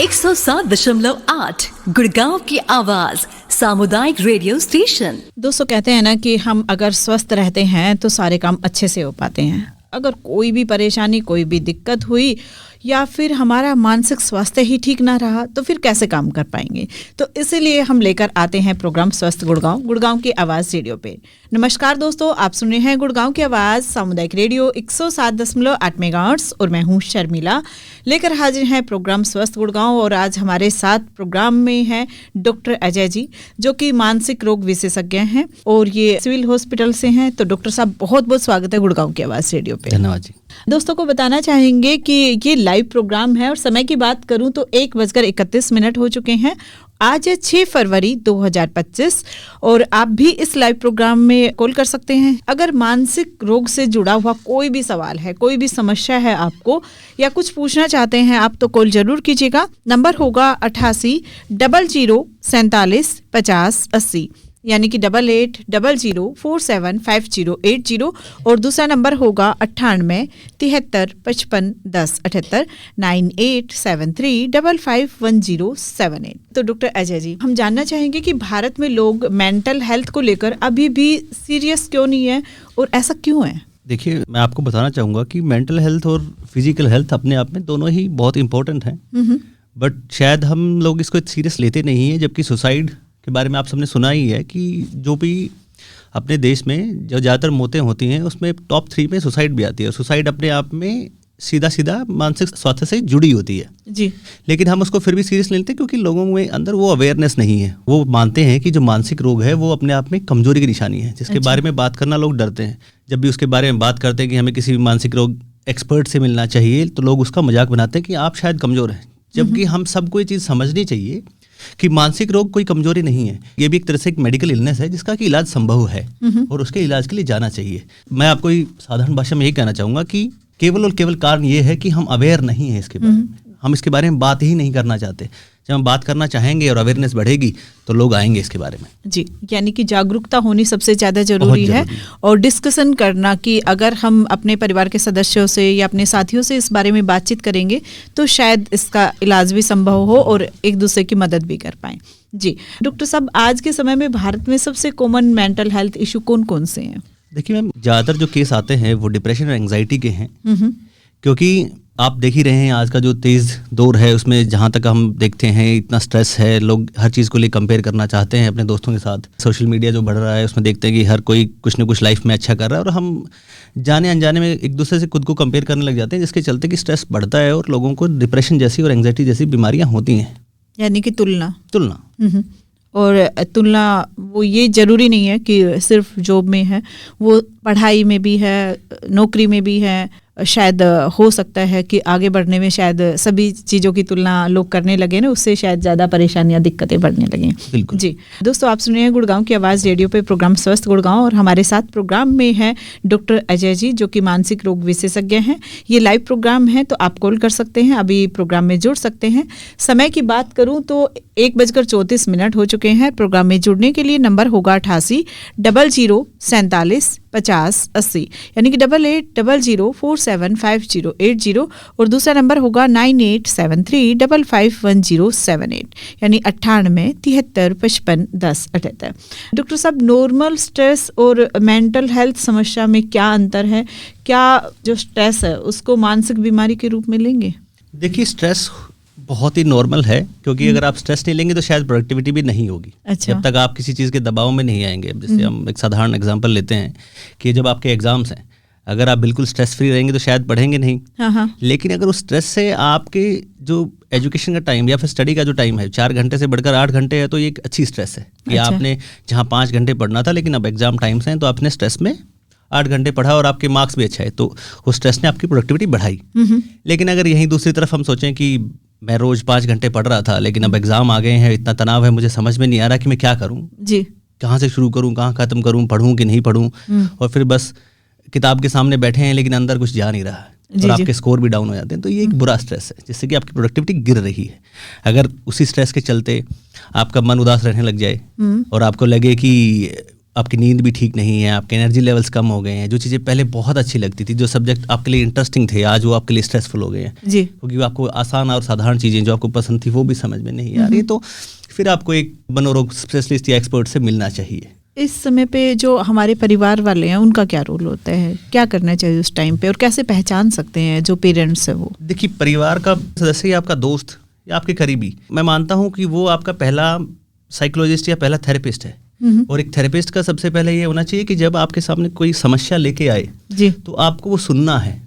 107.8 गुड़गांव की आवाज सामुदायिक रेडियो स्टेशन। दोस्तों, कहते हैं ना कि हम अगर स्वस्थ रहते हैं तो सारे काम अच्छे से हो पाते हैं। अगर कोई भी परेशानी, कोई भी दिक्कत हुई या फिर हमारा मानसिक स्वास्थ्य ही ठीक ना रहा तो फिर कैसे काम कर पाएंगे। तो इसीलिए हम लेकर आते हैं प्रोग्राम स्वस्थ गुड़गांव की आवाज़ रेडियो पे। नमस्कार दोस्तों, आप सुन रहे हैं गुड़गांव की आवाज़ सामुदायिक रेडियो 107.8 मेगाहर्ट्ज़ और मैं हूँ शर्मिला, लेकर हाजिर हैं प्रोग्राम स्वस्थ गुड़गांव। और आज हमारे साथ प्रोग्राम में हैं डॉक्टर अजय जी, जो कि मानसिक रोग विशेषज्ञ हैं और ये सिविल हॉस्पिटल से हैं। तो डॉक्टर साहब, बहुत बहुत स्वागत है गुड़गांव की आवाज़ रेडियो पे। धन्यवाद जी। दोस्तों को बताना चाहेंगे कि ये लाइव प्रोग्राम है और समय की बात करूं तो 1:31 हो चुके हैं। आज है 6 फरवरी 2025 और आप भी इस लाइव प्रोग्राम में कॉल कर सकते हैं। अगर मानसिक रोग से जुड़ा हुआ कोई भी सवाल है, कोई भी समस्या है आपको या कुछ पूछना चाहते हैं आप, तो कॉल जरूर कीजिएगा। नंबर होगा 88 00 47 50 80, यानी कि 88 00 47 50 80 और दूसरा नंबर होगा 98 73 55 10 78 9873 551078। तो डॉक्टर अजय जी, हम जानना चाहेंगे कि भारत में लोग मेंटल हेल्थ को लेकर अभी भी सीरियस क्यों नहीं है और ऐसा क्यों है? देखिए, मैं आपको बताना चाहूँगा कि मेंटल हेल्थ और फिजिकल हेल्थ अपने आप में दोनों ही बहुत इंपॉर्टेंट हैं, बट शायद हम लोग इसको सीरियस लेते नहीं हैं। जबकि सुसाइड के बारे में आप सबने सुना ही है कि जो भी अपने देश में जो ज़्यादातर मौतें होती हैं उसमें टॉप 3 में सुसाइड भी आती है। और सुसाइड अपने आप में सीधा मानसिक स्वास्थ्य से जुड़ी होती है जी, लेकिन हम उसको फिर भी सीरियस लेते हैं क्योंकि लोगों में अंदर वो अवेयरनेस नहीं है। वो मानते हैं कि जो मानसिक रोग है वो अपने आप में कमजोरी की निशानी है, जिसके बारे में बात करना लोग डरते हैं। जब भी उसके बारे में बात करते हैं कि हमें किसी भी मानसिक रोग एक्सपर्ट से मिलना चाहिए, तो लोग उसका मजाक बनाते हैं कि आप शायद कमज़ोर हैं। जबकि हम सबको ये चीज़ समझनी चाहिए कि मानसिक रोग कोई कमजोरी नहीं है, ये भी एक तरह से एक मेडिकल इलनेस है जिसका कि इलाज संभव है और उसके इलाज के लिए जाना चाहिए। मैं आपको साधारण भाषा में यही कहना चाहूँगा कि केवल और केवल कारण ये है कि हम अवेयर नहीं है इसके बारे में, हम इसके बारे में बात ही नहीं करना चाहते। जब हम बात करना चाहेंगे और अवेयरनेस बढ़ेगी तो लोग आएंगे इसके बारे में। जी, यानी कि जागरूकता होनी सबसे ज़्यादा जरूरी है और डिस्कशन करना कि अगर हम अपने परिवार के सदस्यों से या अपने साथियों से इस बारे में बातचीत करेंगे तो शायद इसका इलाज भी संभव हो और एक दूसरे की मदद भी कर पाएं। जी डॉक्टर साहब, आज के समय में भारत में सबसे कॉमन मेंटल हेल्थ इशू कौन कौन से हैं? देखिए मैम, ज़्यादातर जो केस आते हैं वो डिप्रेशन और एंग्जाइटी के हैं, क्योंकि आप देख ही रहे हैं आज का जो तेज़ दौर है उसमें जहाँ तक हम देखते हैं इतना स्ट्रेस है, लोग हर चीज़ को लिए कंपेयर करना चाहते हैं अपने दोस्तों के साथ। सोशल मीडिया जो बढ़ रहा है उसमें देखते हैं कि हर कोई कुछ ना कुछ लाइफ में अच्छा कर रहा है और हम जाने अनजाने में एक दूसरे से खुद को कंपेयर करने लग जाते हैं, जिसके चलते कि स्ट्रेस बढ़ता है और लोगों को डिप्रेशन जैसी और एंग्जाइटी जैसी बीमारियाँ होती हैं। यानी कि तुलना और तुलना वो ये ज़रूरी नहीं है कि सिर्फ जॉब में है, वो पढ़ाई में भी है, नौकरी में भी है। शायद हो सकता है कि आगे बढ़ने में शायद सभी चीज़ों की तुलना लोग करने लगे ना, उससे शायद ज़्यादा परेशानियां, दिक्कतें बढ़ने लगें। बिल्कुल जी दोस्तों, आप सुन रहे हैं गुड़गांव की आवाज़ रेडियो पे प्रोग्राम स्वस्थ गुड़गांव और हमारे साथ प्रोग्राम में है डॉक्टर अजय जी, जो कि मानसिक रोग विशेषज्ञ हैं। ये लाइव प्रोग्राम है तो आप कॉल कर सकते हैं, अभी प्रोग्राम में जुड़ सकते हैं। समय की बात करूँ तो 1:34 हो चुके हैं। प्रोग्राम में जुड़ने के लिए नंबर होगा 88 00 47 50 80, यानी कि 88 00 47 50 80 और दूसरा नंबर होगा 9873 551078, यानी 98 73 55 10 78। डॉक्टर साहब, नॉर्मल स्ट्रेस और मेंटल हेल्थ समस्या में क्या अंतर है? क्या जो स्ट्रेस है उसको मानसिक बीमारी के रूप में लेंगे? देखिए, स्ट्रेस बहुत ही नॉर्मल है, क्योंकि अगर आप स्ट्रेस नहीं लेंगे तो शायद प्रोडक्टिविटी भी नहीं होगी। अच्छा। जब तक आप किसी चीज़ के दबाव में नहीं आएंगे। जैसे हम एक साधारण एग्जांपल लेते हैं कि जब आपके एग्जाम्स हैं, अगर आप बिल्कुल स्ट्रेस फ्री रहेंगे तो शायद पढ़ेंगे नहीं। हाँ। लेकिन अगर उस स्ट्रेस से आपके जो एजुकेशन का टाइम या फिर स्टडी का जो टाइम है 4 घंटे से बढ़कर 8 घंटे है, तो ये एक अच्छी स्ट्रेस है कि अच्छा। आपने जहाँ 5 घंटे पढ़ना था लेकिन अब एग्जाम टाइम्स हैं तो आपने स्ट्रेस में 8 घंटे पढ़ा और आपके मार्क्स भी अच्छा है, तो उस स्ट्रेस ने आपकी प्रोडक्टिविटी बढ़ाई। लेकिन अगर यहीं दूसरी तरफ हम सोचें कि मैं रोज 5 घंटे पढ़ रहा था लेकिन अब एग्जाम आ गए हैं, इतना तनाव है, मुझे समझ में नहीं आ रहा कि मैं क्या करूं जी, कहाँ से शुरू करूं, कहाँ खत्म करूं, पढ़ूं कि नहीं पढ़ूं, और फिर बस किताब के सामने बैठे हैं लेकिन अंदर कुछ जा नहीं रहा है और आपके स्कोर भी डाउन हो जाते हैं, तो ये एक बुरा स्ट्रेस है जिससे कि आपकी प्रोडक्टिविटी गिर रही है। अगर उसी स्ट्रेस के चलते आपका मन उदास रहने लग जाए और आपको लगे कि आपकी नींद भी ठीक नहीं है, आपके एनर्जी लेवल्स कम हो गए हैं, जो चीज़ें पहले बहुत अच्छी लगती थी, जो सब्जेक्ट आपके लिए इंटरेस्टिंग थे, आज वो आपके लिए स्ट्रेसफुल हो गए हैं जी, क्योंकि आपको आसान और साधारण चीज़ें जो आपको पसंद थी वो भी समझ में नहीं आ रही, तो फिर आपको एक मनोरोग स्पेशलिस्ट या एक्सपर्ट से मिलना चाहिए। इस समय पे जो हमारे परिवार वाले हैं उनका क्या रोल होता है, क्या करना चाहिए उस टाइम पे, और कैसे पहचान सकते हैं जो पेरेंट्स है वो? देखिए, परिवार का सदस्य या आपका दोस्त या आपके करीबी, मैं मानता हूँ कि वो आपका पहला साइकोलॉजिस्ट या पहला थेरेपिस्ट है। और एक थेरेपिस्ट का सबसे पहले ये होना चाहिए कि जब आपके सामने कोई समस्या लेके आए जी, तो आपको वो सुनना है।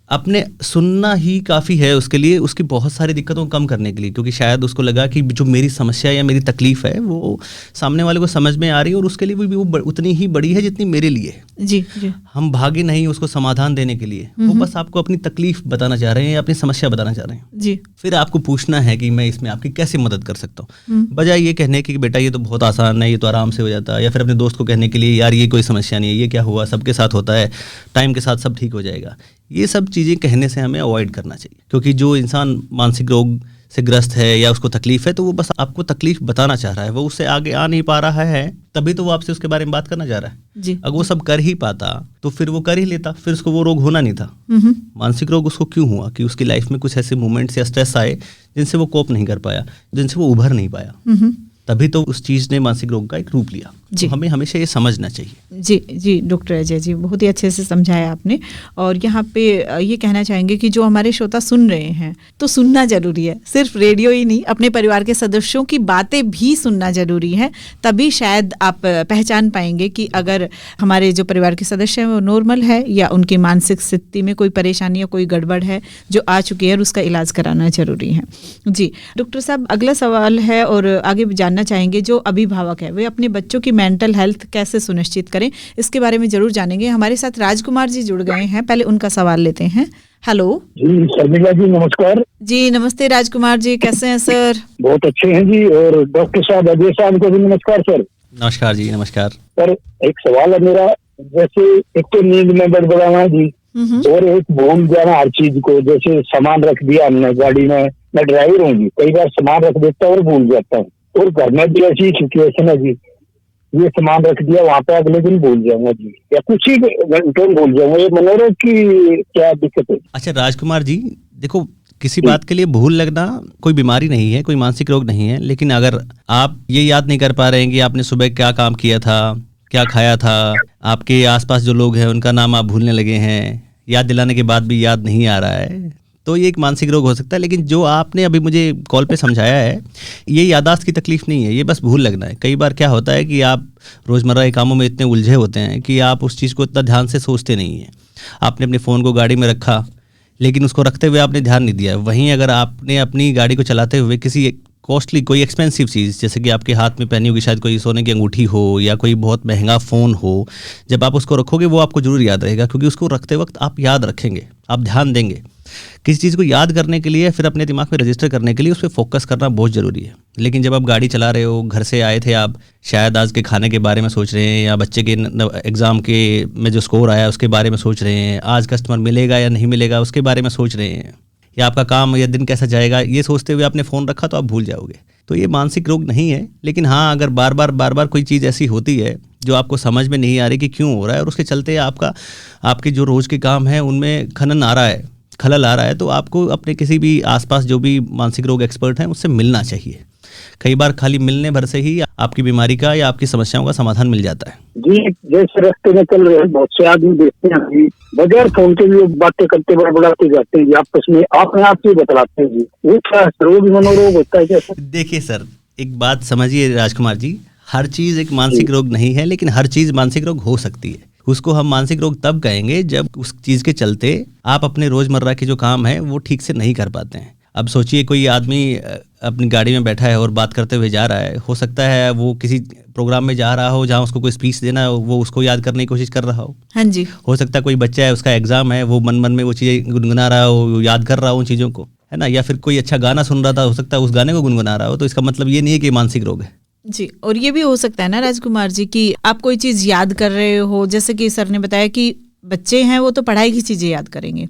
अपने सुनना ही काफ़ी है उसके लिए, उसकी बहुत सारी दिक्कतों को कम करने के लिए, क्योंकि शायद उसको लगा कि जो मेरी समस्या या मेरी तकलीफ़ है वो सामने वाले को समझ में आ रही है और उसके लिए भी वो उतनी ही बड़ी है जितनी मेरे लिए है। जी, जी, हम भागे नहीं उसको समाधान देने के लिए, वो बस आपको अपनी तकलीफ बताना चाह रहे हैं या अपनी समस्या बताना चाह रहे हैं। जी, फिर आपको पूछना है कि मैं इसमें आपकी कैसे मदद कर सकता हूँ, बजाय ये कहने की कि बेटा ये तो बहुत आसान है, ये तो आराम से हो जाता है, या फिर अपने दोस्त को कहने के लिए यार ये कोई समस्या नहीं है, ये क्या हुआ, सबके साथ होता है, टाइम के साथ सब ठीक हो जाएगा। ये सब चीज़ें कहने से हमें अवॉइड करना चाहिए, क्योंकि जो इंसान मानसिक रोग से ग्रस्त है या उसको तकलीफ है तो वो बस आपको तकलीफ बताना चाह रहा है, वो उससे आगे आ नहीं पा रहा है, तभी तो वो आपसे उसके बारे में बात करना चाह रहा है। जी, अगर वो सब कर ही पाता तो फिर वो कर ही लेता, फिर उसको वो रोग होना नहीं था। मानसिक रोग उसको क्यों हुआ कि उसकी लाइफ में कुछ ऐसे मोमेंट्स या स्ट्रेस आए जिनसे वो कोप नहीं कर पाया, जिनसे वो उभर नहीं पाया, तभी तो उस चीज़ ने मानसिक रोग का एक रूप लिया। तो हमें हमेशा ये समझना चाहिए। जी, जी, डॉक्टर अजय जी, बहुत ही अच्छे से समझाया आपने। और यहाँ पे ये कहना चाहेंगे कि जो हमारे श्रोता सुन रहे हैं तो सुनना जरूरी है, सिर्फ रेडियो ही नहीं, अपने परिवार के सदस्यों की बातें भी सुनना जरूरी है, तभी शायद आप पहचान पाएंगे कि अगर हमारे जो परिवार के सदस्य हैं वो नॉर्मल है या उनकी मानसिक स्थिति में कोई परेशानी या कोई गड़बड़ है जो आ चुकी है और उसका इलाज कराना जरूरी है। जी डॉक्टर साहब, अगला सवाल है और आगे जानना चाहेंगे जो अभिभावक है वे अपने बच्चों की मेंटल हेल्थ कैसे सुनिश्चित करें, इसके बारे में जरूर जानेंगे। हमारे साथ राजकुमार जी जुड़ गए हैं, पहले उनका सवाल लेते हैं। हेलो जी शर्मिला जी, नमस्कार। जी नमस्ते राजकुमार जी, कैसे हैं सर? बहुत अच्छे हैं जी। और डॉक्टर साहब अजय साहब को भी नमस्कार सर। नमस्कार जी। नमस्कार सर, एक सवाल है मेरा, जैसे एक तो नींद में गड़बड़ाना जी, और एक भूल जाना हर चीज को, जैसे सामान रख दिया हमने गाड़ी में, मैं ड्राइवर हूँ जी, कई बार सामान रख देता हूँ और भूल जाता हूँ, और घर में भी ऐसी सिचुएशन है जी, ये सामान रख दिया वहाँ पे, अगले दिन भूल जाऊंगा जी, या कुछ ही घंटों में भूल जाऊंगा, ये मनोरोग की क्या दिक्कत है? अच्छा राजकुमार जी, देखो किसी बात के लिए भूल लगना कोई बीमारी नहीं है, कोई मानसिक रोग नहीं है, लेकिन अगर आप ये याद नहीं कर पा रहे हैं कि आपने सुबह क्या काम किया था, क्या खाया था, आपके आसपास जो लोग हैं उनका नाम आप भूलने लगे हैं, याद दिलाने के बाद भी याद नहीं आ रहा है, तो ये एक मानसिक रोग हो सकता है। लेकिन जो आपने अभी मुझे कॉल पे समझाया है, ये याददाश्त की तकलीफ नहीं है, ये बस भूल लगना है। कई बार क्या होता है कि आप रोज़मर्रा के कामों में इतने उलझे होते हैं कि आप उस चीज़ को इतना ध्यान से सोचते नहीं हैं। आपने अपने फ़ोन को गाड़ी में रखा, लेकिन उसको रखते हुए आपने ध्यान नहीं दिया। वहीं अगर आपने अपनी गाड़ी को चलाते हुए किसी कॉस्टली कोई एक्सपेंसिव चीज़, जैसे कि आपके हाथ में पहनी होगी शायद कोई सोने की अंगूठी हो या कोई बहुत महंगा फ़ोन हो, जब आप उसको रखोगे वो आपको ज़रूर याद रहेगा, क्योंकि उसको रखते वक्त आप याद रखेंगे, आप ध्यान देंगे। किसी चीज़ को याद करने के लिए, फिर अपने दिमाग में रजिस्टर करने के लिए उस पर फोकस करना बहुत ज़रूरी है। लेकिन जब आप गाड़ी चला रहे हो, घर से आए थे आप, शायद आज के खाने के बारे में सोच रहे हैं, या बच्चे के एग्ज़ाम के में जो स्कोर आया उसके बारे में सोच रहे हैं, आज कस्टमर मिलेगा या नहीं मिलेगा उसके बारे में सोच रहे हैं, या आपका काम या दिन कैसा जाएगा, ये सोचते हुए आपने फ़ोन रखा तो आप भूल जाओगे। तो ये मानसिक रोग नहीं है। लेकिन हाँ, अगर बार बार कोई चीज़ ऐसी होती है जो आपको समझ में नहीं आ रही कि क्यों हो रहा है, और उसके चलते आपके जो रोज़ के काम हैं उनमें खलल आ रहा है, तो आपको अपने किसी भी आसपास जो भी मानसिक रोग एक्सपर्ट हैं उससे मिलना चाहिए। कई बार खाली मिलने भर से ही आपकी बीमारी का या आपकी समस्याओं का समाधान मिल जाता है। जी, जैसे रास्ते में चल रहे हैं बहुत से आदमी देखते हैं जी, बगैर फोन के लिए बातें करते बड़बड़ाते जाते हैं जी, आपस में अपने आप से बतलाते हैं जी, वो क्या रोग मनोरोग होता है क्या? देखिए सर, एक बात समझिए राजकुमार जी, हर चीज़ एक मानसिक रोग नहीं है, लेकिन हर चीज़ मानसिक रोग हो सकती है। उसको हम मानसिक रोग तब कहेंगे जब उस चीज़ के चलते आप अपने रोज़मर्रा के जो काम है वो ठीक से नहीं कर पाते हैं। अब सोचिए कोई आदमी अपनी गाड़ी में बैठा है और बात करते हुए जा रहा है, हो सकता है वो किसी प्रोग्राम में जा रहा हो जहाँ उसको कोई स्पीच देना हो, वो उसको याद करने की कोशिश कर रहा हो। हाँ जी। हो सकता है कोई बच्चा है, उसका एग्जाम है, वो मन में वो चीज़ें गुनगुना रहा हो, याद कर रहा हो उन चीज़ों को, है ना। या फिर कोई अच्छा गाना सुन रहा था, हो सकता है उस गाने को गुनगुना रहा हो। तो इसका मतलब ये नहीं है कि मानसिक रोग है जी। और ये भी हो सकता है ना राजकुमार जी कि आप कोई चीज़ याद कर रहे हो, जैसे कि सर ने बताया कि बच्चे हैं वो तो पढ़ाई की चीज़ें याद करेंगे,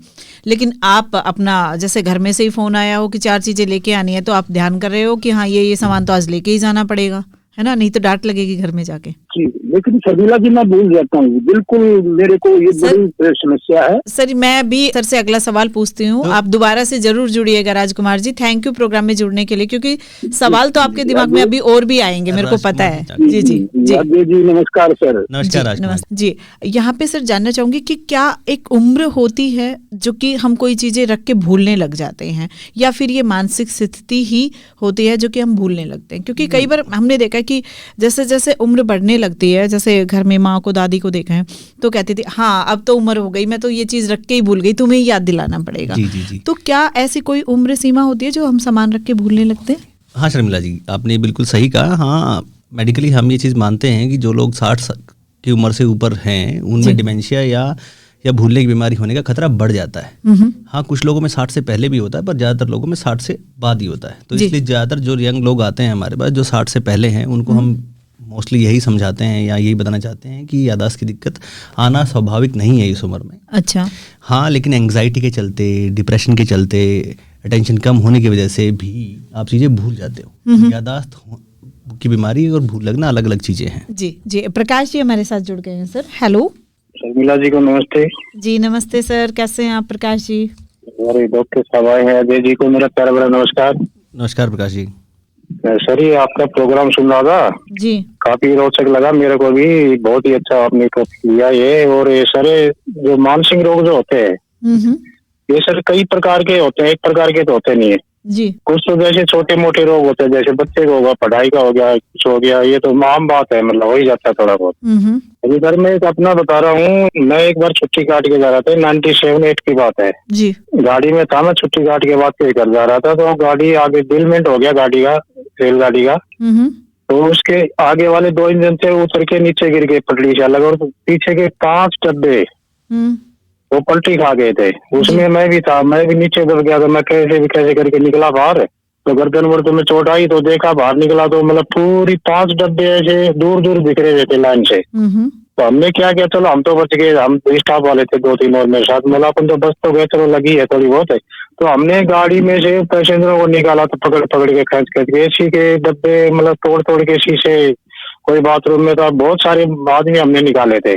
लेकिन आप अपना जैसे घर में से ही फ़ोन आया हो कि 4 चीज़ें लेके आनी है, तो आप ध्यान कर रहे हो कि हाँ ये सामान तो आज लेके ही जाना पड़ेगा, है ना, नहीं तो डांट लगेगी घर में जाके। जी, लेकिन शर्मिला जी मैं भूल जाता हूँ, बिल्कुल मेरे को ये बड़ी समस्या है। सर मैं भी सर से अगला सवाल पूछती हूँ, आप दोबारा से जरूर जुड़िएगा Rajkumar ji. Thank you programme में जुड़ने के लिए, क्योंकि सवाल तो आपके दिमाग में अभी और भी आएंगे, मेरे को पता है। जी जी जी जी, नमस्कार सर। नमस्कार नमस्ते जी। यहाँ पे सर जानना चाहूंगी कि क्या एक उम्र होती है जो कि हम कोई चीजें रख के भूलने लग जाते हैं, या फिर ये मानसिक स्थिति ही होती है जो कि हम भूलने लगते हैं? क्योंकि कई बार हमने देखा कि जैसे जैसे उम्र बढ़ने लगती है, जैसे घर में माँ को दादी को देखा है तो कहती थी हाँ अब तो उम्र हो गई, मैं तो ये चीज रख के ही भूल गई, तुम्हें याद दिलाना पड़ेगा। जी, जी, जी। तो क्या ऐसी कोई उम्र सीमा होती है जो हम सामान रख के भूलने लगते हैं? हाँ शर्मिला जी, आपने बिल्कुल सही कहा। हाँ, मेडिकली हम ये चीज़ मानते हैं कि जो लोग 60 की उम्र से ऊपर हैं उनमें डिमेंशिया या भूलने की बीमारी होने का खतरा बढ़ जाता है। हाँ, कुछ लोगों में 60 से पहले भी होता है, पर ज़्यादातर लोगों में 60 से बाद ही होता है। तो इसलिए ज़्यादातर जो यंग लोग आते हैं हमारे पास जो 60 से पहले हैं, उनको हम मोस्टली यही समझाते हैं या यही बताना चाहते हैं कि याददाश्त की दिक्कत आना स्वाभाविक नहीं है इस उम्र में। अच्छा। हाँ, लेकिन एंग्जाइटी के चलते, डिप्रेशन के चलते, अटेंशन कम होने की वजह से भी आप चीज़ें भूल जाते हो। याददाश्त की बीमारी और भूल लगना अलग अलग चीज़ें हैं। जी जी। प्रकाश जी हमारे साथ जुड़ गए हैं सर। हेलो शर्मिला जी को नमस्ते। जी नमस्ते सर, कैसे हैं आप प्रकाश जी? हमारे डॉक्टर साहब आए हैं, अजय जी को मेरा प्यारा बड़ा नमस्कार। नमस्कार प्रकाश जी। सर ये आपका प्रोग्राम सुन रहा था जी, काफी रोचक लगा मेरे को भी, बहुत ही अच्छा आपने टॉपिक लिया ये। और ये सर जो मानसिक रोग जो होते हैं ये सर कई प्रकार के होते हैं, एक प्रकार के तो होते नहीं है जी। कुछ तो जैसे छोटे मोटे रोग होते हैं, जैसे बच्चे को होगा, पढ़ाई का हो गया, कुछ हो गया, ये तो आम बात है, मतलब हो ही जाता है थोड़ा बहुत। अभी सर मैं एक अपना बता रहा हूँ, मैं एक बार छुट्टी काट के जा रहा था, 97-8 की बात है जी। गाड़ी में था, मैं छुट्टी काट के बाद फिर घर जा रहा था, तो गाड़ी आगे डिलमेंट हो गया गाड़ी का, रेलगाड़ी का। तो उसके आगे वाले 2 इंजन से उतर के नीचे गिर गए पटरी से अलग, और पीछे के 5 डब्बे वो पलटी खा गए थे। उसमें मैं भी था, मैं भी नीचे दब गया था। मैं कैसे करके निकला बाहर, तो गर्दन वर्दन में चोट आई, तो देखा बाहर निकला तो मतलब पूरी 5 डब्बे ऐसे दूर दूर बिखरे हुए थे लाइन से। तो हमने क्या किया, चलो हम तो बच गए, हम स्टाफ वाले थे 2-3 और मेरे साथ, मतलब अपन तो बच तो गए, चलो लगी है थोड़ी बहुत है। तो हमने गाड़ी में से पैसेंजरों को निकाला, तो पकड़ के खींच के एसी के डब्बे मतलब तोड़ के शीशे, कोई बाथरूम में था, बहुत सारे आदमी हमने निकाले थे।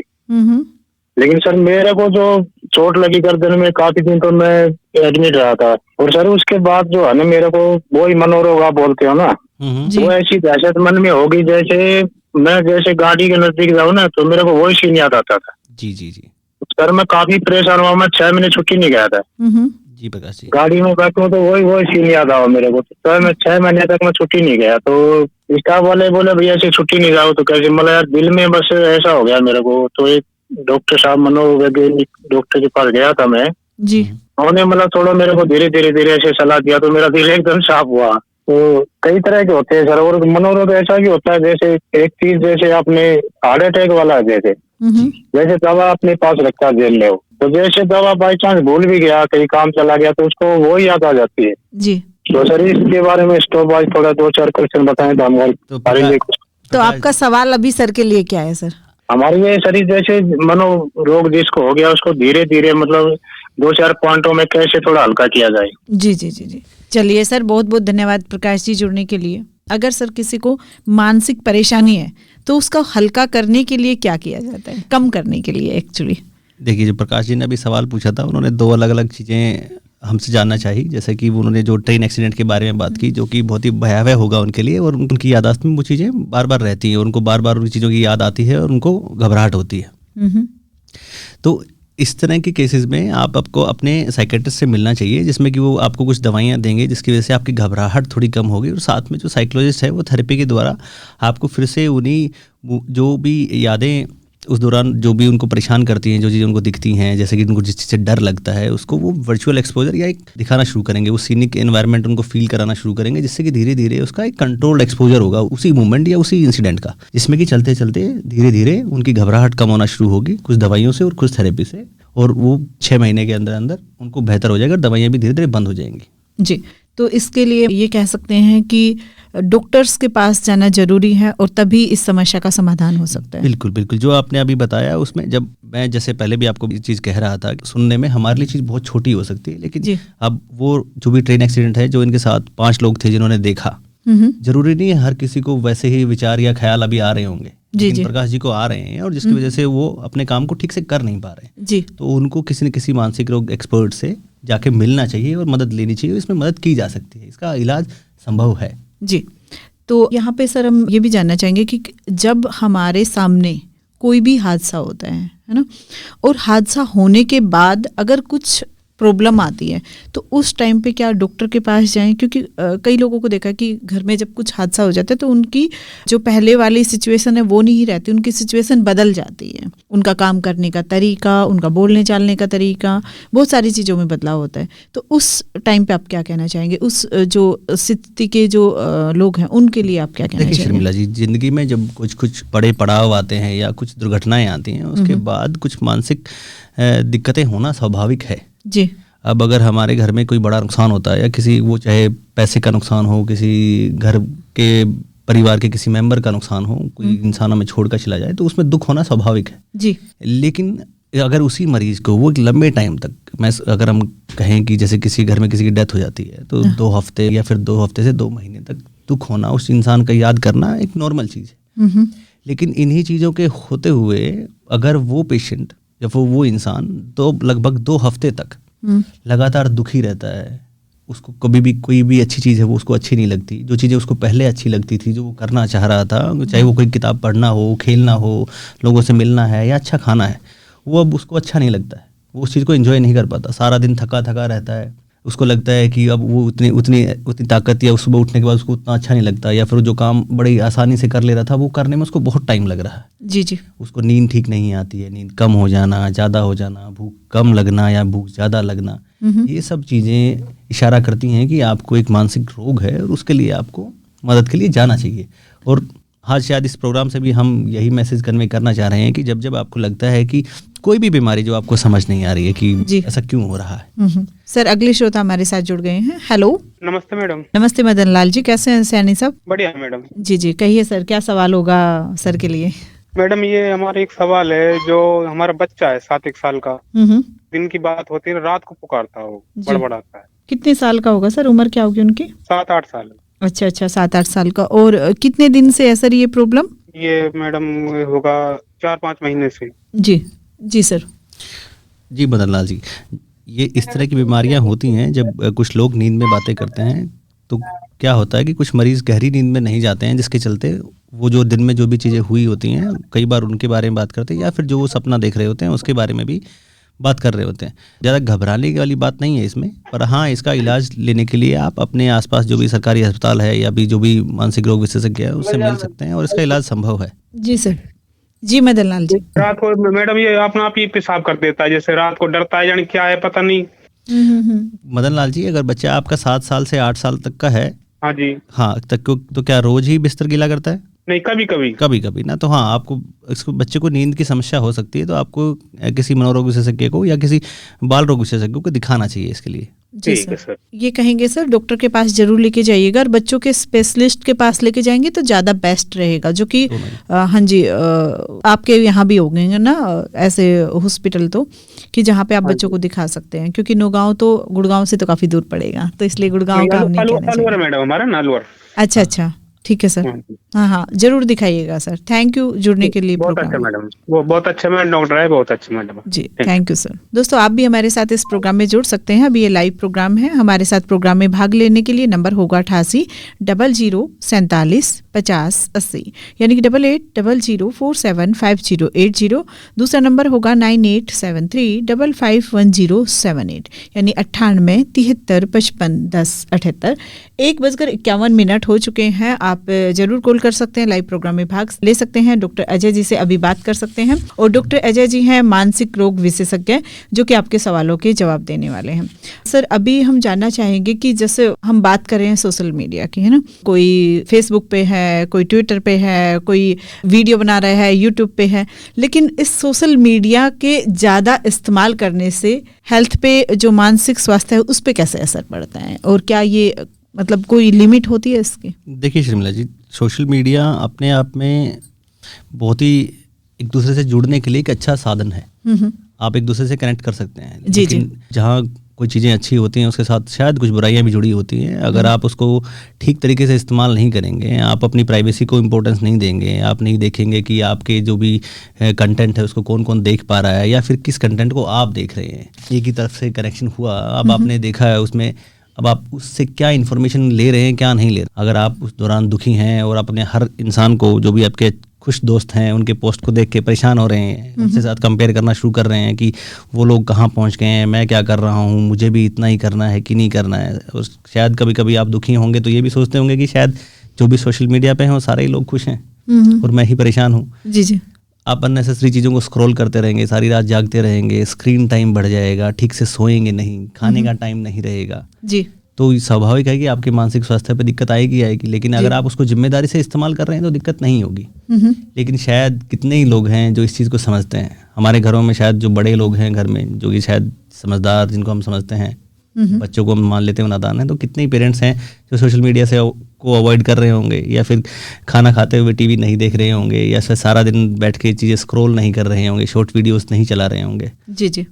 लेकिन सर मेरे को जो चोट लगी गर्दन में, काफी दिन तो मैं एडमिट रहा था। और सर उसके बाद जो है ना, मेरे को वही मनोरोग आप बोलते हो ना, वो ऐसी दहशत मन में होगी, जैसे मैं जैसे गाड़ी के नजदीक जाऊँ ना तो मेरे को वही सीन याद आता था। जी जी जी। सर मैं काफी परेशान हुआ, मैं 6 महीने छुट्टी नहीं गया था। जी प्रकाश जी। गाड़ी में बैठूं तो वही सीन याद आवा मेरे को। तो मैं 6 महीने तक मैं छुट्टी नहीं गया। तो स्टाफ वाले बोले भैया ऐसे छुट्टी नहीं जाओ, तो कैसे, मतलब यार दिल में बस ऐसा हो गया मेरे को। तो एक डॉक्टर साहब, मनोवैज्ञानिक डॉक्टर के पास गया था मैं जी। उन्होंने मतलब थोड़ा मेरे को धीरे ऐसे सलाह दिया, तो मेरा दिल एकदम साफ हुआ। तो कई तरह के होते हैं सर, और मनोरोग ऐसा भी होता है, जैसे एक चीज जैसे आपने हार्ट अटैक वाला जैसे दवा अपने पास रखा जेल में हो, तो जैसे दवा बाई चांस भूल भी गया, कहीं काम चला गया, तो उसको वो ही याद आ जाती है जी। तो सर इसके बारे में स्टॉप वाइज थोड़ा 2-4 क्वेश्चन बताएं तो हमारे तो आपका सवाल अभी सर के लिए क्या है सर? हमारे ये शरीर जैसे मनोरोग जिसको हो गया, उसको धीरे धीरे मतलब 2-4 पॉइंटों में कैसे थोड़ा हल्का किया जाए। जी जी जी जी। चलिए सर, बहुत बहुत धन्यवाद प्रकाश जी जुड़ने के लिए। अगर सर किसी को मानसिक परेशानी है तो उसका हल्का करने के लिए क्या किया जाता है, कम करने के लिए एक्चुअली? देखिए, जो प्रकाश जी ने अभी सवाल पूछा था, उन्होंने 2 अलग अलग चीज़ें हमसे जानना चाहिए। जैसे कि उन्होंने जो ट्रेन एक्सीडेंट के बारे में बात की, जो कि बहुत ही भयावह होगा उनके लिए, और उनकी याददाश्त में वो चीज़ें बार बार रहती हैं, उनको बार बार उन चीज़ों की याद आती है और उनको घबराहट होती है। तो इस तरह के केसेस में आपको अपने साइकेट्रिस्ट से मिलना चाहिए, जिसमें कि वो आपको कुछ दवाइयाँ देंगे जिसकी वजह से आपकी घबराहट थोड़ी कम होगी, और साथ में जो साइकोलॉजिस्ट है वो थेरेपी के द्वारा आपको फिर से उन्हीं जो भी यादें उस दौरान जो भी उनको परेशान करती हैं, जो चीज़ें उनको दिखती हैं, जैसे कि उनको जिस चीज़ से डर लगता है, उसको वो वर्चुअल एक्सपोजर या एक दिखाना शुरू करेंगे, वो सीनिक एनवायरनमेंट उनको फील कराना शुरू करेंगे, जिससे कि धीरे धीरे उसका एक कंट्रोल्ड एक्सपोजर होगा उसी मूवमेंट या उसी इंसिडेंट का, जिसमें कि चलते चलते धीरे धीरे उनकी घबराहट कम होना शुरू होगी, कुछ दवाइयों से और कुछ थेरेपी से, और वो 6 महीने के अंदर अंदर उनको बेहतर हो जाएगा और दवाइयाँ भी धीरे धीरे बंद हो जाएंगी। जी। तो इसके लिए ये कह सकते हैं कि डॉक्टर्स के पास जाना जरूरी है और तभी इस समस्या का समाधान हो सकता है। बिल्कुल बिल्कुल, जो आपने अभी बताया उसमें, जब मैं जैसे पहले भी आपको ये चीज़ कह रहा था, सुनने में हमारे लिए चीज़ बहुत छोटी हो सकती है, लेकिन अब वो जो भी ट्रेन एक्सीडेंट है, जो इनके साथ 5 लोग थे जिन्होंने देखा, जरूरी नहीं है हर किसी को वैसे ही विचार या ख्याल अभी आ रहे होंगे, लेकिन प्रकाश जी को आ रहे हैं और जिसकी वजह से वो अपने काम को ठीक से कर नहीं पा रहे हैं जी। तो उनको किसी न किसी मानसिक रोग एक्सपर्ट से जाके मिलना चाहिए और मदद लेनी चाहिए। इसमें मदद की जा सकती है, इसका इलाज संभव है जी। तो यहाँ पे सर हम ये भी जानना चाहेंगे कि जब हमारे सामने कोई भी हादसा होता है ना, और हादसा होने के बाद अगर कुछ प्रॉब्लम आती है तो उस टाइम पे क्या डॉक्टर के पास जाएं? क्योंकि कई लोगों को देखा कि घर में जब कुछ हादसा हो जाता है तो उनकी जो पहले वाली सिचुएशन है वो नहीं रहती, उनकी सिचुएशन बदल जाती है। उनका काम करने का तरीका, उनका बोलने चालने का तरीका, बहुत सारी चीज़ों में बदलाव होता है। तो उस टाइम पे आप क्या कहना चाहेंगे? उस जो स्थिति के जो लोग हैं उनके लिए आप क्या कहना चाहेंगे? देखिए शर्मिला जी, जिंदगी में जब कुछ बड़े पड़ाव आते हैं या कुछ दुर्घटनाएं आती हैं उसके बाद कुछ मानसिक दिक्कतें होना स्वाभाविक है जी। अब अगर हमारे घर में कोई बड़ा नुकसान होता है या किसी, वो चाहे पैसे का नुकसान हो, किसी घर के परिवार के किसी मेंबर का नुकसान हो, कोई इंसान हमें छोड़कर चला जाए तो उसमें दुख होना स्वाभाविक है जी। लेकिन अगर उसी मरीज को वो एक लंबे टाइम तक, अगर हम कहें कि जैसे किसी घर में किसी की डेथ हो जाती है तो 2 हफ्ते या फिर 2 हफ्ते से 2 महीने तक दुख होना, उस इंसान का याद करना एक नॉर्मल चीज़ है। लेकिन इन्हीं चीज़ों के होते हुए अगर वो पेशेंट या फिर वो इंसान तो लगभग 2 हफ्ते तक लगातार दुखी रहता है, उसको कभी भी कोई भी अच्छी चीज़ है वो उसको अच्छी नहीं लगती, जो चीज़ें उसको पहले अच्छी लगती थी, जो वो करना चाह रहा था, चाहे वो कोई किताब पढ़ना हो, खेलना हो, लोगों से मिलना है या अच्छा खाना है, वो अब उसको अच्छा नहीं लगता है, वो उस चीज़ को एंजॉय नहीं कर पाता, सारा दिन थका थका रहता है, उसको लगता है कि अब वो उतनी ताकत या सुबह उठने के बाद उसको उतना अच्छा नहीं लगता, या फिर जो काम बड़ी आसानी से कर ले रहा था वो करने में उसको बहुत टाइम लग रहा है। जी जी। उसको नींद ठीक नहीं आती है, नींद कम हो जाना, ज़्यादा हो जाना, भूख कम लगना या भूख ज़्यादा लगना, ये सब चीज़ें इशारा करती हैं कि आपको एक मानसिक रोग है और उसके लिए आपको मदद के लिए जाना चाहिए। और हाँ, शायद इस प्रोग्राम से भी हम यही मैसेज कन्वे करना चाह रहे हैं कि जब जब आपको लगता है कि कोई भी बीमारी जो आपको समझ नहीं आ रही है कि ऐसा क्यों हो रहा है। सर अगले श्रोता हमारे साथ जुड़ गए हैं। हेलो। नमस्ते मैडम। नमस्ते मदन लाल जी, कैसे हैं सैनी साहब? बढ़िया मैडम। जी जी, कहिए सर, क्या सवाल होगा सर के लिए? मैडम ये हमारा एक सवाल है, जो हमारा बच्चा है 7-1 साल का, दिन की बात होती है रात को पुकारता है, वो बड़बड़ाता है। कितने साल का होगा सर? उम्र क्या होगी उनकी? 7-8 साल। अच्छा अच्छा, 7-8 साल का। और कितने दिन से है सर ये प्रॉब्लम? ये मैडम होगा 4-5 महीने से। जी जी सर। जी मदन लाल जी, ये इस तरह की बीमारियां होती हैं जब कुछ लोग नींद में बातें करते हैं तो क्या होता है कि कुछ मरीज गहरी नींद में नहीं जाते हैं, जिसके चलते वो जो दिन में जो भी चीज़ें हुई होती हैं कई बार उनके बारे में बात करते हैं, या फिर जो वो सपना देख रहे होते हैं उसके बारे में भी बात कर रहे होते हैं। ज़्यादा घबराने वाली बात नहीं है इसमें, पर हाँ, इसका इलाज लेने के लिए आप अपने आसपास जो भी सरकारी अस्पताल है या भी जो भी मानसिक रोग विशेषज्ञ है उससे मिल सकते हैं और इसका इलाज संभव है। जी सर। जी मदन लाल जी। रात को मैडम ये अपना आप ही पेशाब कर देता है, जैसे रात को डरता है, यानी क्या है पता नहीं। मदन लाल जी, अगर बच्चा आपका 7 साल से 8 साल तक का है, हाँ जी, हाँ तक, तो क्या रोज ही बिस्तर गीला करता है? नहीं, कभी कभी। कभी कभी ना, तो हाँ, आपको इसको बच्चे को नींद की समस्या हो सकती है, तो आपको किसी मनोरोग विशेषज्ञ को या किसी बाल रोग विशेषज्ञ को दिखाना चाहिए इसके लिए। जी सर। ये कहेंगे सर डॉक्टर के पास जरूर लेके जाइएगा, और बच्चों के स्पेशलिस्ट के पास लेके जाएंगे तो ज़्यादा बेस्ट रहेगा, जो कि हाँ जी आपके यहाँ भी हो गए ना ऐसे हॉस्पिटल, तो कि जहाँ पे आप बच्चों को दिखा सकते हैं, क्योंकि नौगांव तो गुड़गांव से तो काफ़ी दूर पड़ेगा, तो इसलिए गुड़गांव का हमने कहना चाहिए। मैडम हमारा नालवर। अच्छा अच्छा, ठीक है सर। हाँ हाँ, जरूर दिखाइएगा सर। थैंक यू जुड़ने के लिए। बहुत अच्छा मैडम, वो बहुत अच्छा मैडम डॉक्टर है, बहुत अच्छे madam ji, thank you sir. दोस्तों आप भी हमारे साथ इस प्रोग्राम में जुड़ सकते हैं। अभी ये लाइव प्रोग्राम है। हमारे साथ प्रोग्राम में भाग लेने के लिए नंबर होगा 88 00 47 50 80, यानी कि 8800475080। दूसरा नंबर होगा 9873 551078, यानी 98 73 55 10 78। 1:51 हो चुके हैं। आप जरूर कॉल कर सकते हैं, लाइव प्रोग्राम में भाग ले सकते हैं। डॉक्टर अजय जी से अभी बात कर सकते हैं, और डॉक्टर अजय जी हैं मानसिक रोग विशेषज्ञ, जो कि आपके सवालों के जवाब देने वाले हैं। सर अभी हम जानना चाहेंगे कि जैसे हम बात कर रहे हैं सोशल मीडिया की, है ना, कोई फेसबुक पे है, कोई ट्विटर पे है, कोई वीडियो बना रहा है, यूट्यूब पे है, लेकिन इस सोशल मीडिया के ज़्यादा इस्तेमाल करने से हेल्थ पे, जो मानसिक स्वास्थ्य है, उस पर कैसे असर पड़ता है, और क्या ये मतलब कोई लिमिट होती है इसकी? देखिए शर्मिला जी, सोशल मीडिया अपने आप में बहुत ही एक दूसरे से जुड़ने के लिए एक अच्छा साधन है। आप एक दूसरे से कनेक्ट कर सकते हैं, जी लेकिन जहाँ कोई चीज़ें अच्छी होती हैं उसके साथ शायद कुछ बुराइयां भी जुड़ी होती हैं। अगर आप उसको ठीक तरीके से इस्तेमाल नहीं करेंगे, आप अपनी प्राइवेसी को इम्पोर्टेंस नहीं देंगे, आप नहीं देखेंगे कि आपके जो भी कंटेंट है उसको कौन कौन देख पा रहा है या फिर किस कंटेंट को आप देख रहे हैं, एक ही तरफ से कनेक्शन हुआ, अब आपने देखा है उसमें, अब आप उससे क्या इन्फॉर्मेशन ले रहे हैं क्या नहीं ले रहे। अगर आप उस दौरान दुखी हैं और अपने हर इंसान को जो भी आपके खुश दोस्त हैं उनके पोस्ट को देख के परेशान हो रहे हैं, उनके साथ कंपेयर करना शुरू कर रहे हैं कि वो लोग कहाँ पहुँच गए हैं, मैं क्या कर रहा हूँ, मुझे भी इतना ही करना है कि नहीं करना है। और शायद कभी कभी आप दुखी होंगे तो ये भी सोचते होंगे कि शायद जो भी सोशल मीडिया पे हैं वो सारे ही लोग खुश हैं और मैं ही परेशान हूँ। जी जी। आप अननेसेसरी चीज़ों को स्क्रॉल करते रहेंगे, सारी रात जागते रहेंगे, स्क्रीन टाइम बढ़ जाएगा, ठीक से सोएंगे नहीं, खाने का टाइम नहीं रहेगा जी। तो स्वाभाविक है कि आपके मानसिक स्वास्थ्य पे दिक्कत आएगी। लेकिन अगर आप उसको जिम्मेदारी से इस्तेमाल कर रहे हैं तो दिक्कत नहीं होगी। लेकिन शायद कितने ही लोग हैं जो इस चीज़ को समझते हैं। हमारे घरों में शायद जो बड़े लोग हैं घर में जो कि शायद समझदार, जिनको हम समझते हैं, बच्चों को हम मान लेते हैं नादान है, तो कितने ही पेरेंट्स हैं जो सोशल मीडिया से को अवॉइड कर रहे होंगे या फिर खाना खाते हुए टीवी नहीं देख रहे होंगे या फिर सारा दिन बैठ के चीज़ें स्क्रॉल नहीं कर रहे होंगे, शॉर्ट वीडियोस नहीं चला रहे होंगे। जी जी।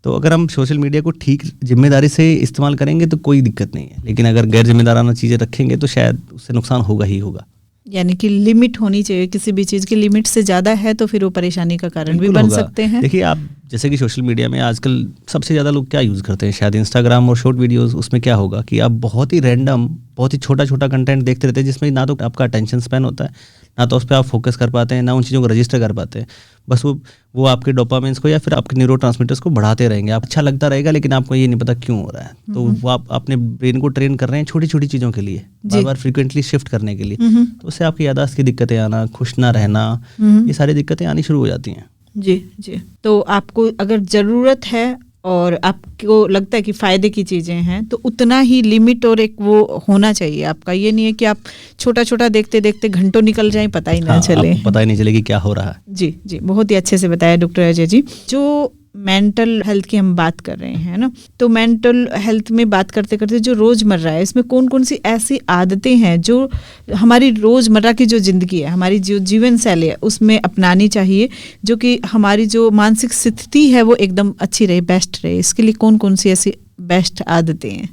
तो अगर हम सोशल मीडिया को ठीक जिम्मेदारी से इस्तेमाल करेंगे तो कोई दिक्कत नहीं है, लेकिन अगर गैर जिम्मेदाराना चीज़ें रखेंगे तो शायद उससे नुकसान होगा ही होगा। यानी कि लिमिट होनी चाहिए, किसी भी चीज़ की लिमिट से ज़्यादा है तो फिर वो परेशानी का कारण भी बन सकते हैं। देखिए आप जैसे कि सोशल मीडिया में आजकल सबसे ज़्यादा लोग क्या यूज़ करते हैं, शायद इंस्टाग्राम और शॉर्ट वीडियोस। उसमें क्या होगा कि आप बहुत ही रैंडम, बहुत ही छोटा छोटा कंटेंट देखते रहते हैं जिसमें ना तो आपका अटेंशन स्पैन होता है, ना तो उस पर आप फोकस कर पाते हैं, ना उन चीज़ों को रजिस्टर कर पाते हैं। बस वो आपके डोपामिन्स को या फिर आपके न्यूरोट्रांसमीटर्स को बढ़ाते रहेंगे। आप अच्छा लगता रहेगा लेकिन आपको ये नहीं पता क्यों हो रहा है। तो वो आप अपने ब्रेन को ट्रेन कर रहे हैं छोटी छोटी चीज़ों के लिए, बार बार फ्रिक्वेंटली शिफ्ट करने के लिए। तो उससे आपकी याददाश्त की दिक्कतें आना, खुश ना रहना, ये सारी दिक्कतें आनी शुरू हो जाती हैं। जी जी। तो आपको अगर ज़रूरत है और आपको लगता है कि फ़ायदे की चीज़ें हैं तो उतना ही लिमिट और एक वो होना चाहिए आपका। ये नहीं है कि आप छोटा छोटा देखते देखते घंटों निकल जाएं, पता ही ना चले। पता ही नहीं चले कि क्या हो रहा है। जी जी, बहुत ही अच्छे से बताया डॉक्टर अजय जी। जो मेंटल हेल्थ की हम बात कर रहे हैं ना, तो मेंटल हेल्थ में बात करते करते जो रोज़मर्रा है इसमें कौन कौन सी ऐसी आदतें हैं जो हमारी रोज़मर्रा की जो ज़िंदगी है, हमारी जो जीवन शैली है उसमें अपनानी चाहिए, जो कि हमारी जो मानसिक स्थिति है वो एकदम अच्छी रहे, बेस्ट रहे। इसके लिए कौन कौन सी ऐसी बेस्ट आदतें हैं?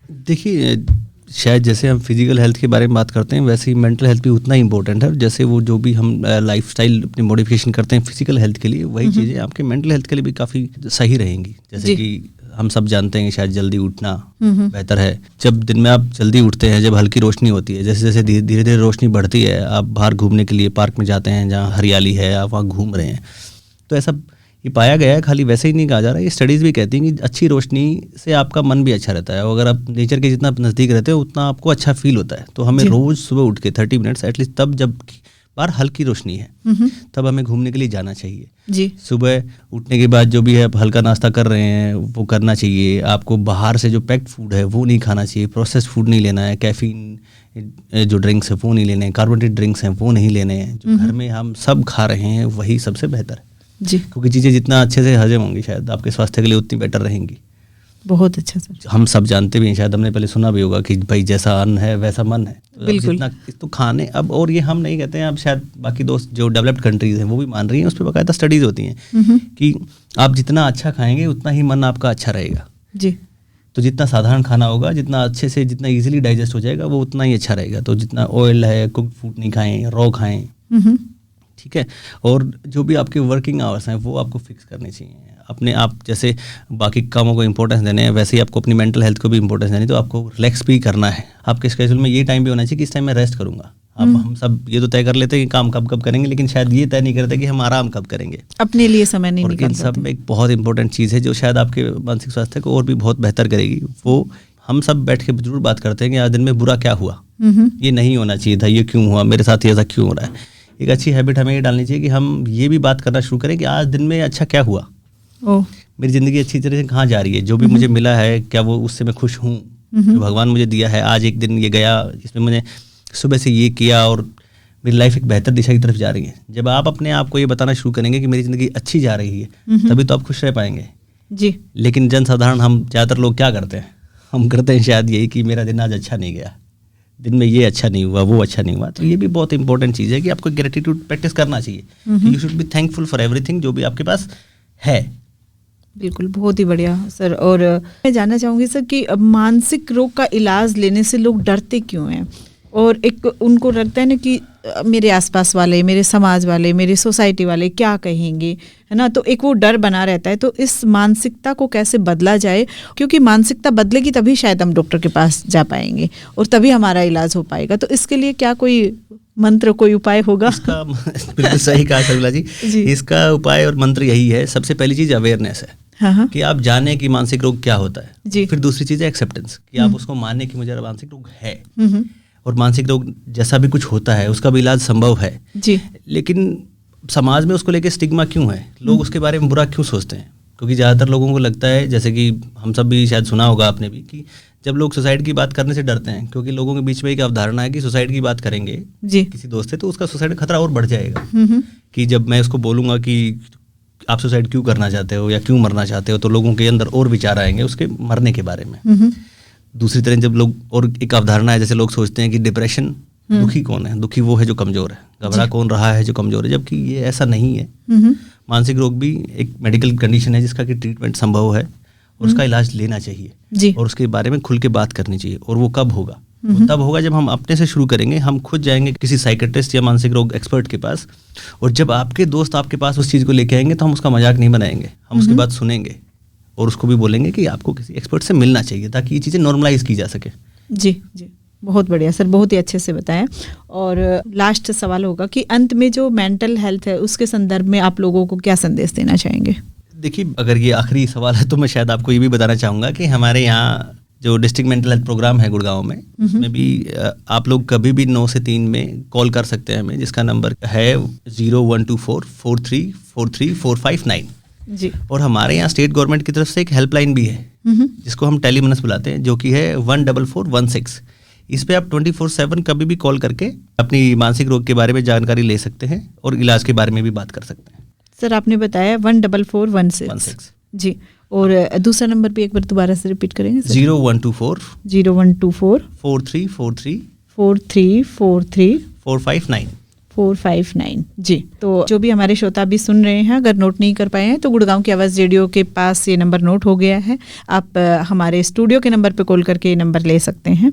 देखिए शायद जैसे हम फिजिकल हेल्थ के बारे में बात करते हैं वैसे ही मेंटल हेल्थ भी उतना ही इंपॉर्टेंट है। जैसे वो जो भी हम लाइफस्टाइल अपनी मॉडिफिकेशन करते हैं फिजिकल हेल्थ के लिए, वही चीज़ें आपके मेंटल हेल्थ के लिए भी काफ़ी सही रहेंगी। जैसे कि हम सब जानते हैं कि शायद जल्दी उठना बेहतर है। जब दिन में आप जल्दी उठते हैं, जब हल्की रोशनी होती है, जैसे जैसे धीरे धीरे रोशनी बढ़ती है, आप बाहर घूमने के लिए पार्क में जाते हैं जहाँ हरियाली है, आप वहाँ घूम रहे हैं, तो ऐसा ये पाया गया है, खाली वैसे ही नहीं कहा जा रहा है, ये स्टडीज़ भी कहती हैं कि अच्छी रोशनी से आपका मन भी अच्छा रहता है। और अगर आप नेचर के जितना नज़दीक रहते हो उतना आपको अच्छा फील होता है। तो हमें रोज़ सुबह उठ के 30 मिनट्स एटलीस्ट, तब जब बाहर हल्की रोशनी है तब हमें घूमने के लिए जाना चाहिए। जी, सुबह उठने के बाद जो भी है आप हल्का नाश्ता कर रहे हैं वो करना चाहिए। आपको बाहर से जो पैक्ड फूड है वो नहीं खाना चाहिए, प्रोसेस्ड फूड नहीं लेना है, कैफीन जो ड्रिंक्स है वो नहीं लेने हैं, कार्बोनेटेड ड्रिंक्स हैं वो नहीं लेने हैं। जो घर में हम सब खा रहे हैं वही सबसे बेहतर है जी, क्योंकि चीज़ें जितना अच्छे से हजम होंगी शायद आपके स्वास्थ्य के लिए उतनी बेटर रहेंगी। बहुत अच्छा सर। हम सब जानते भी हैं, शायद हमने पहले सुना भी होगा कि भाई जैसा अन्न है वैसा मन है। बिल्कुल। तो खाने अब, और ये हम नहीं कहते हैं, अब शायद बाकी दोस्त जो डेवलप्ड कंट्रीज हैं वो भी मान रही हैं, उस पर बाकायदा स्टडीज़ होती हैं कि आप जितना अच्छा खाएंगे उतना ही मन आपका अच्छा रहेगा जी। तो जितना साधारण खाना होगा, जितना अच्छे से, जितना ईजिली डाइजेस्ट हो जाएगा वो उतना ही अच्छा रहेगा। तो जितना ऑयल है, कुक्ड फूड नहीं खाएं, रॉ खाएं, ठीक है। और जो भी आपके वर्किंग आवर्स हैं वो आपको फिक्स करने चाहिए। अपने आप जैसे बाकी कामों को इंपॉर्टेंस देने हैं वैसे ही आपको अपनी मेंटल हेल्थ को भी इंपॉर्टेंस देनी। तो आपको रिलैक्स भी करना है, आपके स्केड्यूल में ये टाइम भी होना चाहिए कि इस टाइम मैं रेस्ट करूंगा। अब हम सब ये तो तय कर लेते हैं कि काम कब कब करेंगे, लेकिन शायद ये तय नहीं करते कि हम आराम कब करेंगे, अपने लिए समय नहीं निकाल पाते। इन सब में एक बहुत इंपॉर्टेंट चीज़ है जो शायद आपके मानसिक स्वास्थ्य को और भी बहुत बेहतर करेगी। वो हम सब बैठ के जरूर बात करते हैं कि आज दिन में बुरा क्या हुआ, ये नहीं होना चाहिए था, ये क्यों हुआ, मेरे साथ ये ऐसा क्यों हो रहा है। एक अच्छी हैबिट हमें ये डालनी चाहिए कि हम ये भी बात करना शुरू करें कि आज दिन में अच्छा क्या हुआ, मेरी ज़िंदगी अच्छी तरह से कहाँ जा रही है, जो भी मुझे मिला है क्या वो उससे मैं खुश हूँ, जो भगवान मुझे दिया है, आज एक दिन ये गया इसमें मैंने सुबह से ये किया और मेरी लाइफ एक बेहतर दिशा की तरफ जा रही है। जब आप अपने आप को ये बताना शुरू करेंगे कि मेरी ज़िंदगी अच्छी जा रही है तभी तो आप खुश रह पाएंगे जी। लेकिन जनसाधारण हम ज़्यादातर लोग क्या करते हैं, हम करते हैं शायद यही कि मेरा दिन आज अच्छा नहीं गया, दिन में ये अच्छा नहीं हुआ, वो अच्छा नहीं हुआ। तो ये भी बहुत इंपॉर्टेंट चीज़ है कि आपको ग्रेटिट्यूड प्रैक्टिस करना चाहिए। You should be thankful for everything जो भी आपके पास है बिल्कुल, बहुत ही बढ़िया सर। और मैं जानना चाहूँगी सर कि मानसिक रोग का इलाज लेने से लोग डरते क्यों हैं? और एक उनको लगता है ना कि मेरे आसपास वाले, मेरे समाज वाले, मेरी सोसाइटी वाले क्या कहेंगे, है ना, तो एक वो डर बना रहता है। तो इस मानसिकता को कैसे बदला जाए, क्योंकि मानसिकता बदलेगी तभी शायद हम डॉक्टर के पास जा पाएंगे और तभी हमारा इलाज हो पाएगा। तो इसके लिए क्या कोई मंत्र, कोई उपाय होगा? इसका बिल्कुल सही कहा शर्मिला जी। इसका उपाय और मंत्र यही है। सबसे पहली चीज अवेयरनेस है। हाँ। कि आप जाने कि मानसिक रोग क्या होता है जी। फिर दूसरी चीज है एक्सेप्टेंस, कि आप उसको माने कि मुझे मानसिक रोग है और मानसिक रोग जैसा भी कुछ होता है उसका भी इलाज संभव है जी। लेकिन समाज में उसको लेके स्टिग्मा क्यों है, लोग उसके बारे में बुरा क्यों सोचते हैं? क्योंकि ज़्यादातर लोगों को लगता है, जैसे कि हम सब भी शायद सुना होगा आपने भी, कि जब लोग सुसाइड की बात करने से डरते हैं क्योंकि लोगों के बीच में एक अवधारणा है कि सुसाइड की बात करेंगे जी किसी दोस्त से तो उसका सुसाइड का खतरा और बढ़ जाएगा। कि जब मैं उसको बोलूँगा कि आप सुसाइड क्यों करना चाहते हो या क्यों मरना चाहते हो, तो लोगों के अंदर और विचार आएंगे उसके मरने के बारे में। दूसरी तरह जब लोग, और एक अवधारणा है, जैसे लोग सोचते हैं कि डिप्रेशन, दुखी कौन है? दुखी वो है जो कमजोर है। घबरा कौन रहा है? जो कमजोर है। जबकि ये ऐसा नहीं है। मानसिक रोग भी एक मेडिकल कंडीशन है जिसका कि ट्रीटमेंट संभव है और उसका इलाज लेना चाहिए और उसके बारे में खुल के बात करनी चाहिए। और वो कब होगा? वो तब होगा जब हम अपने से शुरू करेंगे। हम खुद जाएंगे किसी साइकेट्रिस्ट या मानसिक रोग एक्सपर्ट के पास, और जब आपके दोस्त आपके पास उस चीज़ को लेके आएंगे तो हम उसका मजाक नहीं बनाएंगे, हम उसकी बात सुनेंगे और उसको भी बोलेंगे कि आपको किसी एक्सपर्ट से मिलना चाहिए ताकि ये चीज़ें नॉर्मलाइज की जा सके। जी जी, बहुत बढ़िया सर, बहुत ही अच्छे से बताया। और लास्ट सवाल होगा कि अंत में जो मेंटल हेल्थ है उसके संदर्भ में आप लोगों को क्या संदेश देना चाहेंगे? देखिए, अगर ये आखिरी सवाल है तो मैं शायद आपको ये भी बताना चाहूँगा कि हमारे यहाँ जो डिस्ट्रिक्ट मेंटल हेल्थ प्रोग्राम है गुड़गांव में, उसमें भी आप लोग कभी भी 9 से 3 में कॉल कर सकते हैं हमें, जिसका नंबर है 0124434345 जी। और हमारे यहाँ स्टेट गवर्नमेंट की तरफ से एक हेल्पलाइन भी है जिसको हम टेलीमनस बुलाते हैं, जो कि है 14416। इस पे आप 24/7 कभी भी कॉल करके अपनी मानसिक रोग के बारे में जानकारी ले सकते हैं और इलाज के बारे में भी बात कर सकते हैं। सर आपने बताया 14416 जी, और दूसरा नंबर भी एक बार दोबारा से रिपीट करेंगे? 0124 4343 459 459 जी। तो जो भी हमारे श्रोता भी सुन रहे हैं, अगर नोट नहीं कर पाए हैं तो गुड़गांव की आवाज़ रेडियो के पास ये नंबर नोट हो गया है। आप हमारे स्टूडियो के नंबर पे कॉल करके ये नंबर ले सकते हैं।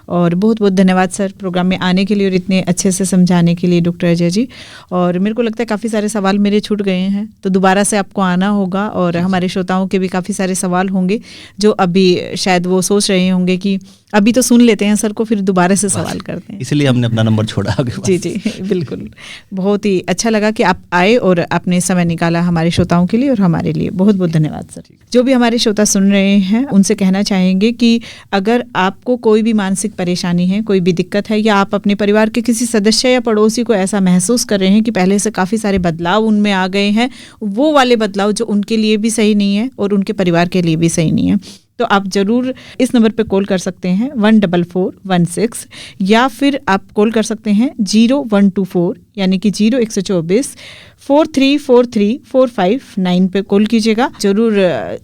और बहुत बहुत धन्यवाद सर प्रोग्राम में आने के लिए और इतने अच्छे से समझाने के लिए डॉक्टर अजय जी। और मेरे को लगता है काफ़ी सारे सवाल मेरे छूट गए हैं, तो दोबारा से आपको आना होगा और हमारे श्रोताओं के भी काफ़ी सारे सवाल होंगे जो अभी शायद वो सोच रहे होंगे कि अभी तो सुन लेते हैं सर को, फिर दोबारा से सवाल करते हैं, इसलिए हमने अपना नंबर छोड़ा आगे। जी जी बिल्कुल, बहुत ही अच्छा लगा कि आप आए और आपने समय निकाला हमारे श्रोताओं के लिए और हमारे लिए। बहुत बहुत धन्यवाद सर। जो भी हमारे श्रोता सुन रहे हैं उनसे कहना चाहेंगे कि अगर आपको कोई भी मानसिक परेशानी है, कोई भी दिक्कत है, या आप अपने परिवार के किसी सदस्य या पड़ोसी को ऐसा महसूस कर रहे हैं कि पहले से काफ़ी सारे बदलाव उनमें आ गए हैं, वो वाले बदलाव जो उनके लिए भी सही नहीं है और उनके परिवार के लिए भी सही नहीं है, तो आप ज़रूर इस नंबर पे कॉल कर सकते हैं 14416, या फिर आप कॉल कर सकते हैं 0124 यानी कि 0124 434345 पे कॉल कीजिएगा। जरूर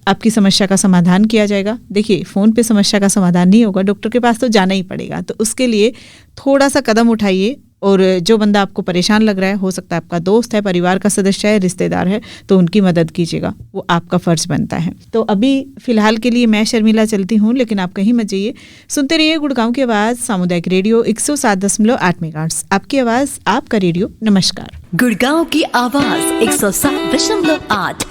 आपकी समस्या का समाधान किया जाएगा। देखिए, फ़ोन पे समस्या का समाधान नहीं होगा, डॉक्टर के पास तो जाना ही पड़ेगा। तो उसके लिए थोड़ा सा कदम उठाइए, और जो बंदा आपको परेशान लग रहा है, हो सकता है आपका दोस्त है, परिवार का सदस्य है, रिश्तेदार है, तो उनकी मदद कीजिएगा, वो आपका फ़र्ज बनता है। तो अभी फ़िलहाल के लिए मैं शर्मिला चलती हूँ, लेकिन आप कहीं मत जाइए, सुनते रहिए गुड़गांव की आवाज़ सामुदायिक रेडियो 107.8 मेगाहर्ट्ज़। आपकी आवाज़, आपका रेडियो। नमस्कार। गुड़गांव की आवाज़ 107.8।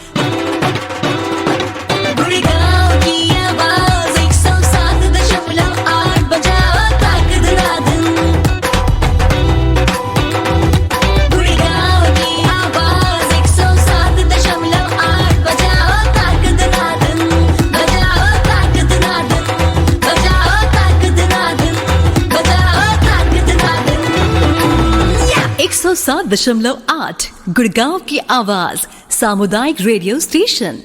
गुड़गांव की आवाज सामुदायिक रेडियो स्टेशन।